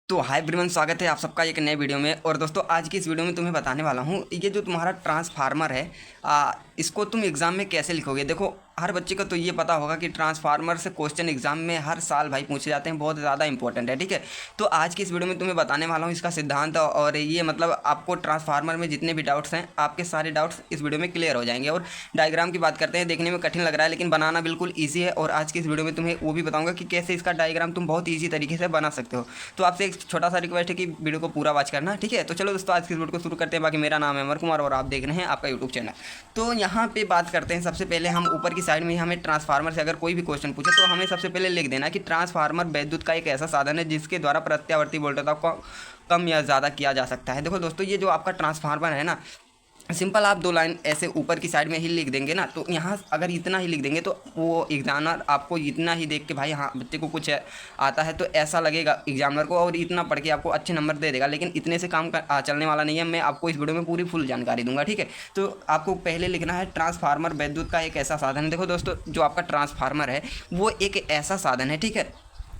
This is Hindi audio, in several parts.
तो हाय एवरीवन, स्वागत है आप सबका एक नए वीडियो में। और दोस्तों, आज की इस वीडियो में तुम्हें बताने वाला हूँ ये जो तुम्हारा ट्रांसफार्मर है, इसको तुम एग्ज़ाम में कैसे लिखोगे। देखो, हर बच्चे को तो ये पता होगा कि ट्रांसफार्मर से क्वेश्चन एग्जाम में हर साल भाई पूछे जाते हैं, बहुत ज़्यादा इंपॉर्टेंट है। ठीक है, तो आज की इस वीडियो में तुम्हें बताने वाला हूँ इसका सिद्धांत, और ये मतलब आपको ट्रांसफार्मर में जितने भी डाउट्स हैं, आपके सारे डाउट्स इस वीडियो में क्लियर हो जाएंगे। और डायग्राम की बात करते हैं, देखने में कठिन लग रहा है लेकिन बनाना बिल्कुल ईजी है। और आज की इस वीडियो में तुम्हें वो भी बताऊंगा कि कैसे इसका डायग्राम तुम बहुत ईजी तरीके से बना सकते हो। तो आपसे एक छोटा सा रिक्वेस्ट है कि वीडियो को पूरा वॉच करना। ठीक है, तो चलो दोस्तों, आज की इस वीडियो को शुरू करते हैं। बाकी मेरा नाम है अमर कुमार और आप देख रहे हैं आपका यूट्यूब चैनल। तो यहाँ पे बात करते हैं, सबसे पहले हम ऊपर की साइड में हमें ट्रांसफार्मर से अगर कोई भी क्वेश्चन पूछे तो हमें सबसे पहले लिख देना कि ट्रांसफार्मर विद्युत का एक ऐसा साधन है जिसके द्वारा प्रत्यावर्ती वोल्टेज को कम या ज़्यादा किया जा सकता है। देखो दोस्तों, ये जो आपका ट्रांसफार्मर है ना, सिंपल आप दो लाइन ऐसे ऊपर की साइड में ही लिख देंगे ना, तो यहाँ अगर इतना ही लिख देंगे तो वो एग्जामिनर आपको इतना ही देख के भाई हाँ बच्चे को कुछ आता है तो ऐसा लगेगा एग्जामिनर को, और इतना पढ़ के आपको अच्छे नंबर दे देगा। लेकिन इतने से काम चलने वाला नहीं है। मैं आपको इस वीडियो में पूरी फुल जानकारी दूंगा। ठीक है, तो आपको पहले लिखना है ट्रांसफार्मर विद्युत का एक ऐसा साधन है। देखो दोस्तों, जो आपका ट्रांसफार्मर है वो एक ऐसा साधन है, ठीक है,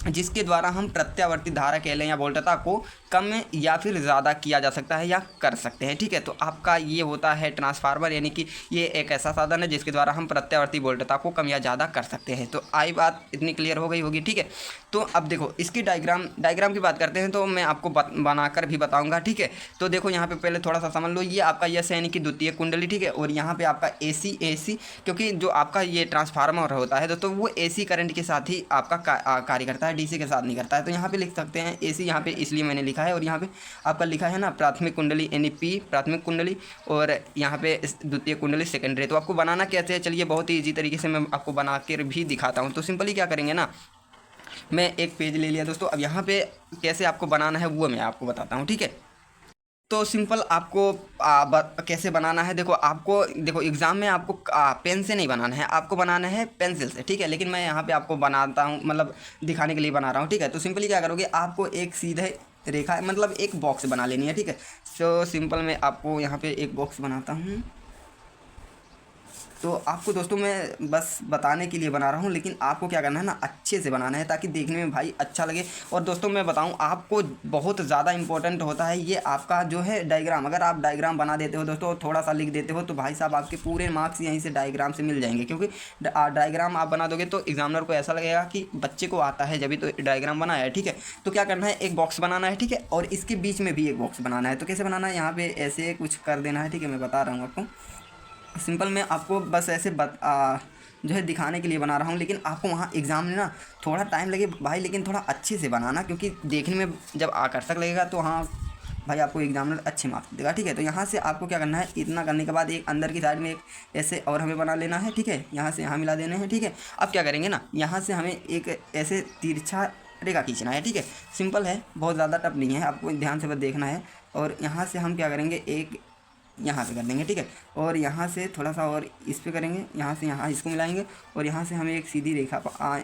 जिसके द्वारा हम प्रत्यावर्ती धारा कह लें या वोल्टता को कम या फिर ज़्यादा किया जा सकता है या कर सकते हैं। ठीक है, तो आपका ये होता है ट्रांसफार्मर, यानी कि ये एक ऐसा साधन है जिसके द्वारा हम प्रत्यावर्ती वोल्टता को कम या ज़्यादा कर सकते हैं। तो आई बात इतनी क्लियर हो गई होगी। ठीक है, तो अब देखो इसकी डायग्राम की बात करते हैं तो मैं आपको बनाकर भी बताऊँगा। ठीक है, तो देखो यहाँ पर पहले थोड़ा सा समझ लो, ये आपका यस यानी कि द्वितीय कुंडली। ठीक है, और यहाँ पर आपका AC, क्योंकि जो आपका ये ट्रांसफार्मर होता है दोस्तों वो AC करंट के साथ ही आपका कार्य करता है, DC के साथ नहीं करता है। तो यहाँ पे लिख सकते हैं AC, यहाँ पे इसलिए मैंने लिखा है। और यहाँ पे आपका लिखा है ना प्राथमिक कुंडली यानी P प्राथमिक कुंडली, और यहाँ पे द्वितीय कुंडली सेकेंडरी। तो आपको बनाना कैसे है, चलिए बहुत ही ईजी तरीके से मैं आपको बना कर भी दिखाता हूँ। तो सिंपली क्या करेंगे ना, मैं एक पेज ले लिया दोस्तों। अब यहाँ पे कैसे आपको बनाना है वो मैं आपको बताता हूँ। ठीक है, तो सिंपल आपको कैसे बनाना है, देखो एग्ज़ाम में आपको पेन से नहीं बनाना है, आपको बनाना है पेंसिल से। ठीक है, लेकिन मैं यहाँ पे आपको बनाता हूँ, मतलब दिखाने के लिए बना रहा हूँ। ठीक है, तो सिंपली क्या करोगे, आपको एक सीधे रेखा मतलब एक बॉक्स बना लेनी है। ठीक है, सो सिंपल मैं आपको यहाँ पे एक बॉक्स बनाता हूँ। तो आपको दोस्तों मैं बस बताने के लिए बना रहा हूँ, लेकिन आपको क्या करना है ना, अच्छे से बनाना है ताकि देखने में भाई अच्छा लगे। और दोस्तों मैं बताऊँ आपको, बहुत ज़्यादा इंपॉर्टेंट होता है ये आपका जो है डायग्राम। अगर आप डायग्राम बना देते हो दोस्तों, थोड़ा सा लिख देते हो, तो भाई साहब आपके पूरे मार्क्स यहीं से डायग्राम से मिल जाएंगे। क्योंकि डायग्राम आप बना दोगे तो एग्जामिनर को ऐसा लगेगा कि बच्चे को आता है, जब भी तो डायग्राम बनाया है। ठीक है, तो क्या करना है, एक बॉक्स बनाना है। ठीक है, और इसके बीच में भी एक बॉक्स बनाना है। तो कैसे बनाना है, यहाँ पे ऐसे कुछ कर देना है। ठीक है, मैं बता रहा हूँ आपको। सिंपल मैं आपको बस ऐसे जो है दिखाने के लिए बना रहा हूँ, लेकिन आपको वहाँ एग्ज़ाम में ना थोड़ा टाइम लगे भाई, लेकिन थोड़ा अच्छे से बनाना, क्योंकि देखने में जब आकर्षक लगेगा तो हाँ भाई आपको एग्जामिनर अच्छे मार्क्स देगा। ठीक है, तो यहाँ से आपको क्या करना है, इतना करने के बाद एक अंदर की साइड में एक ऐसे और हमें बना लेना है। ठीक है, यहाँ से यहाँ मिला देने हैं। ठीक है, अब क्या करेंगे ना, यहाँ से हमें एक ऐसे तिरछा रेखा खींचना है। ठीक है, सिंपल है, बहुत ज़्यादा टफ नहीं है, आपको ध्यान से बस देखना है। और यहाँ से हम क्या करेंगे, एक यहाँ पे कर देंगे। ठीक है, और यहाँ से थोड़ा सा और इस पे करेंगे, यहाँ से यहाँ इसको मिलाएंगे, और यहाँ से हमें एक सीधी रेखा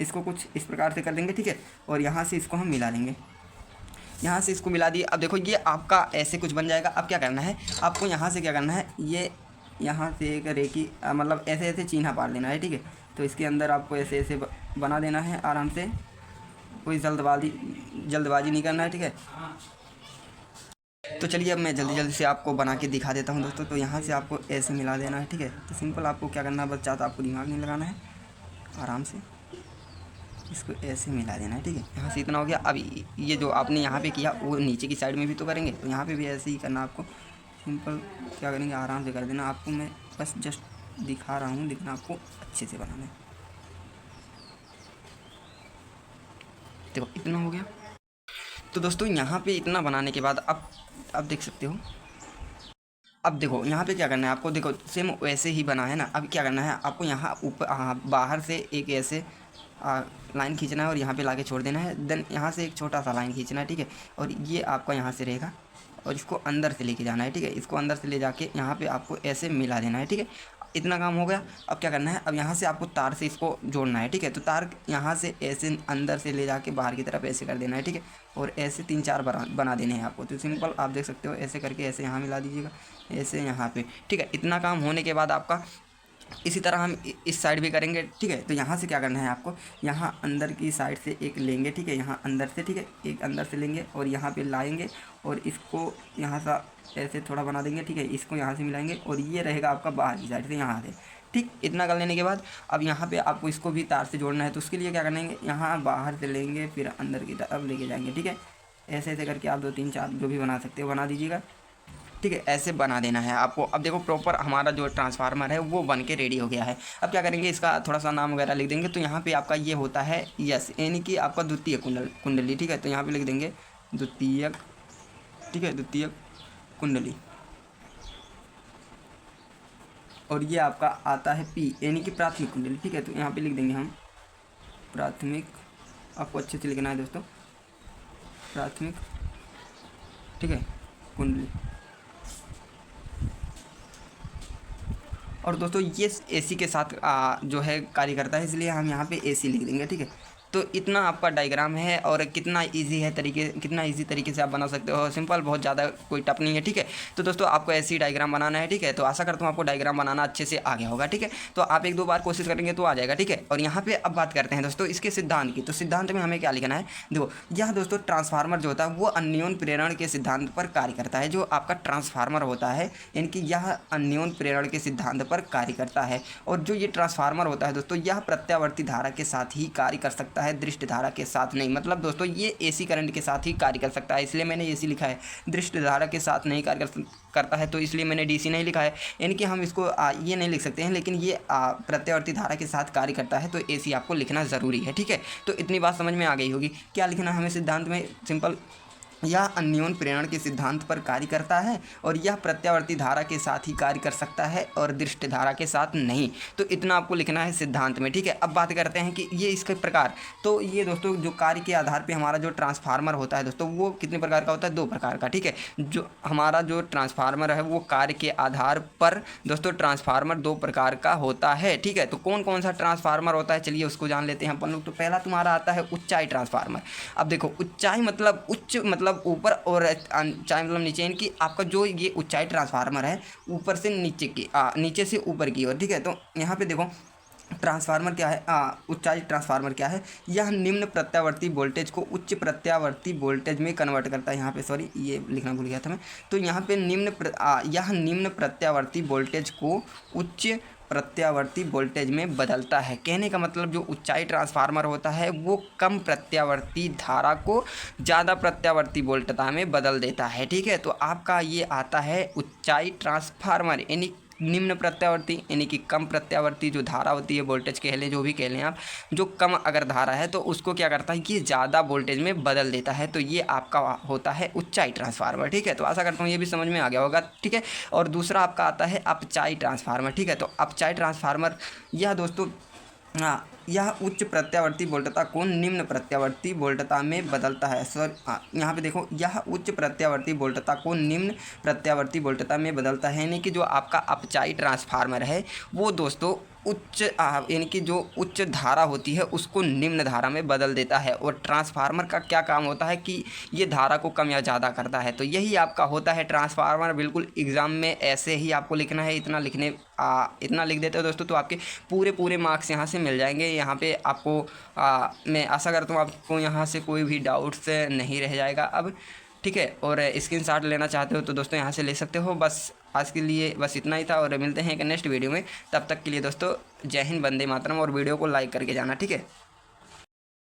इसको कुछ इस प्रकार से कर देंगे। ठीक है, और यहाँ से इसको हम मिला लेंगे, यहाँ से इसको मिला दिए। अब देखो ये आपका ऐसे कुछ बन जाएगा। अब क्या करना है, आपको यहाँ से क्या करना है, ये यहाँ से एक रेखी मतलब ऐसे ऐसे चिन्ह पार लेना है। ठीक है, तो इसके अंदर आपको ऐसे ऐसे बना देना है आराम से, कोई जल्दबाजी नहीं करना है। ठीक है, तो चलिए अब मैं जल्दी जल्दी से आपको बना के दिखा देता हूँ दोस्तों। तो यहाँ से आपको ऐसे मिला देना है। ठीक है, तो सिंपल आपको क्या करना है, बस ज़्यादा आपको दिमाग नहीं लगाना है, आराम से इसको ऐसे मिला देना है। ठीक है, यहाँ से इतना हो गया। अब ये जो आपने यहाँ पे किया वो नीचे की साइड में भी तो करेंगे, तो यहाँ पे भी ऐसे ही करना आपको। सिंपल क्या करेंगे, आराम से कर देना। आपको मैं बस जस्ट दिखा रहा हूँ, लेकिन आपको अच्छे से बनाना है। देखो इतना हो गया। तो दोस्तों यहाँ पे इतना बनाने के बाद अब देख सकते हो। अब देखो यहाँ पे क्या करना है आपको, देखो सेम वैसे ही बना है ना। अब क्या करना है आपको, यहाँ ऊपर बाहर से एक ऐसे लाइन खींचना है और यहाँ पे लाके छोड़ देना है। देन यहाँ से एक छोटा सा लाइन खींचना है। ठीक है, और ये आपका यहाँ से रहेगा और इसको अंदर से लेके जाना है। ठीक है, इसको अंदर से ले जाके यहाँ पे आपको ऐसे मिला देना है। ठीक है, इतना काम हो गया। अब क्या करना है, अब यहाँ से आपको तार से इसको जोड़ना है। ठीक है, तो तार यहाँ से ऐसे अंदर से ले जाके बाहर की तरफ ऐसे कर देना है। ठीक है, और ऐसे 3-4 बना देने हैं आपको। तो सिंपल आप देख सकते हो, ऐसे करके ऐसे यहाँ मिला दीजिएगा, ऐसे यहाँ पे। ठीक है, इतना काम होने के बाद आपका इसी तरह हम इस साइड भी करेंगे, ठीक है। तो यहाँ से क्या करना है आपको, यहाँ अंदर की साइड से एक लेंगे, ठीक है, यहाँ अंदर से, ठीक है, एक अंदर से लेंगे और यहाँ पे लाएंगे और इसको यहाँ से ऐसे थोड़ा बना देंगे, ठीक है। इसको यहाँ से मिलाएंगे और ये रहेगा आपका बाहर की साइड से, यहाँ से, ठीक। इतना कर लेने के बाद अब यहाँ पे आपको इसको भी तार से जोड़ना है, तो उसके लिए क्या करेंगे, यहाँ बाहर से लेंगे फिर अंदर की तरफ लेके जाएंगे, ठीक है। ऐसे ऐसे करके आप 2 3 4 जो भी बना सकते हो बना दीजिएगा, ठीक है। ऐसे बना देना है आपको। अब देखो प्रॉपर हमारा जो ट्रांसफार्मर है वो बन के रेडी हो गया है। अब क्या करेंगे, इसका थोड़ा सा नाम वगैरह लिख देंगे। तो यहाँ पे आपका ये होता है यस, यानी कि आपका द्वितीय कुंडली, ठीक है। तो यहाँ पे लिख देंगे द्वितीयक, ठीक है, द्वितीयक कुंडली। और ये आपका आता है पी, यानी कि प्राथमिक कुंडली, ठीक है। तो यहाँ पे लिख देंगे हम प्राथमिक, आपको अच्छे से लिखना है दोस्तों, प्राथमिक, ठीक है, कुंडली। और दोस्तों ये एसी के साथ जो है कार्य करता है, इसलिए हम यहाँ पे एसी लिख देंगे, ठीक है। तो इतना आपका डायग्राम है और कितना इजी है कितना इजी तरीके से आप बना सकते हो, सिंपल, बहुत ज़्यादा कोई टफ नहीं है, ठीक है। तो दोस्तों आपको ऐसी डायग्राम बनाना है, ठीक है। तो आशा करता हूँ आपको डायग्राम बनाना अच्छे से आ गया होगा, ठीक है। तो आप 1 2 बार कोशिश करेंगे तो आ जाएगा, ठीक है। और यहाँ पे अब बात करते हैं दोस्तों इसके सिद्धांत की। तो सिद्धांत में हमें क्या लिखना है, देखो यह दोस्तों ट्रांसफार्मर जो होता है वो अन्योन प्रेरण के सिद्धांत पर कार्य करता है। जो आपका ट्रांसफार्मर होता है यानी कि यह अन्योन प्रेरण के सिद्धांत पर कार्य करता है। और जो ये ट्रांसफार्मर होता है दोस्तों, यह प्रत्यावर्ती धारा के साथ ही कार्य कर सकता है, दृष्ट धारा के साथ नहीं। मतलब दोस्तों ये एसी करंट के साथ ही कार्य कर सकता है, इसलिए मैंने एसी लिखा है। दृष्ट धारा के साथ नहीं कार्य करता है तो इसलिए मैंने डीसी नहीं लिखा है। यानी कि हम इसको ये नहीं लिख सकते हैं, लेकिन ये प्रत्यावर्ती धारा के साथ कार्य करता है तो एसी आपको लिखना ज़रूरी है, ठीक है। तो इतनी बात समझ में आ गई होगी। क्या लिखना है हमें सिद्धांत में, सिंपल, यह अन्योन प्रेरण के सिद्धांत पर कार्य करता है और यह प्रत्यावर्ती धारा के साथ ही कार्य कर सकता है और दृष्ट धारा के साथ नहीं। तो इतना आपको लिखना है सिद्धांत में, ठीक है। अब बात करते हैं कि ये इसके प्रकार। तो ये दोस्तों जो कार्य के आधार पे हमारा जो ट्रांसफार्मर होता है दोस्तों, वो कितने प्रकार का होता है, 2 प्रकार का, ठीक है। जो हमारा जो ट्रांसफार्मर है वो कार्य के आधार पर दोस्तों ट्रांसफार्मर 2 प्रकार का होता है, ठीक है। तो कौन कौन सा ट्रांसफार्मर होता है, चलिए उसको जान लेते हैं अपन लोग। तो पहला तुम्हारा आता है ऊंचाई ट्रांसफार्मर। अब देखो ऊंचाई मतलब उच्च मतलब ऊपर और ऊंचाई मतलब नीचे, यानी कि आपका जो ये ऊंचाई ट्रांसफार्मर है ऊपर से नीचे की, नीचे से ऊपर की ओर, ठीक है। तो यहाँ पे देखो ट्रांसफार्मर क्या है, ऊंचाई ट्रांसफार्मर क्या है, यह निम्न प्रत्यावर्ती वोल्टेज को उच्च प्रत्यावर्ती वोल्टेज में कन्वर्ट करता है। यहाँ पे सॉरी ये लिखना भूल गया था मैं। तो यहाँ पे यह निम्न प्रत्यावर्ती वोल्टेज को उच्च प्रत्यावर्ती वोल्टेज में बदलता है। कहने का मतलब जो ऊंचाई ट्रांसफार्मर होता है वो कम प्रत्यावर्ती धारा को ज़्यादा प्रत्यावर्ती वोल्टता में बदल देता है, ठीक है। तो आपका ये आता है ऊंचाई ट्रांसफार्मर, यानी निम्न प्रत्यावर्ती यानी कि कम प्रत्यावर्ती जो धारा होती है, वोल्टेज कह लें, जो भी कह लें आप, जो कम अगर धारा है तो उसको क्या करता है, ये ज़्यादा वोल्टेज में बदल देता है। तो ये आपका होता है ऊंचाई ट्रांसफार्मर, ठीक है। तो आशा करता हूँ ये भी समझ में आ गया होगा, ठीक है। और दूसरा आपका आता है अपचाई ट्रांसफार्मर, ठीक है। तो अपचाई ट्रांसफार्मर यह दोस्तों यह उच्च प्रत्यावर्ती वोल्टता को निम्न प्रत्यावर्ती वोल्टता में बदलता है। सॉरी यहाँ पे देखो, यह उच्च प्रत्यावर्ती वोल्टता को निम्न प्रत्यावर्ती वोल्टता में बदलता है। यानी कि जो आपका अपचाई ट्रांसफार्मर है वो दोस्तों उच्च यानी कि जो उच्च धारा होती है उसको निम्न धारा में बदल देता है। और ट्रांसफार्मर का क्या काम होता है कि ये धारा को कम या ज़्यादा करता है। तो यही आपका होता है ट्रांसफार्मर। बिल्कुल एग्ज़ाम में ऐसे ही आपको लिखना है। इतना लिख देते हो दोस्तों तो आपके पूरे मार्क्स यहाँ से मिल जाएंगे। यहाँ पे आपको मैं आशा करता हूँ आपको यहाँ से कोई भी डाउट्स नहीं रह जाएगा अब, ठीक है। और स्क्रीनशॉट लेना चाहते हो तो दोस्तों यहाँ से ले सकते हो। बस आज के लिए बस इतना ही था और मिलते हैं एक नेक्स्ट वीडियो में। तब तक के लिए दोस्तों जय हिंद, वंदे मातरम। और वीडियो को लाइक करके जाना, ठीक है।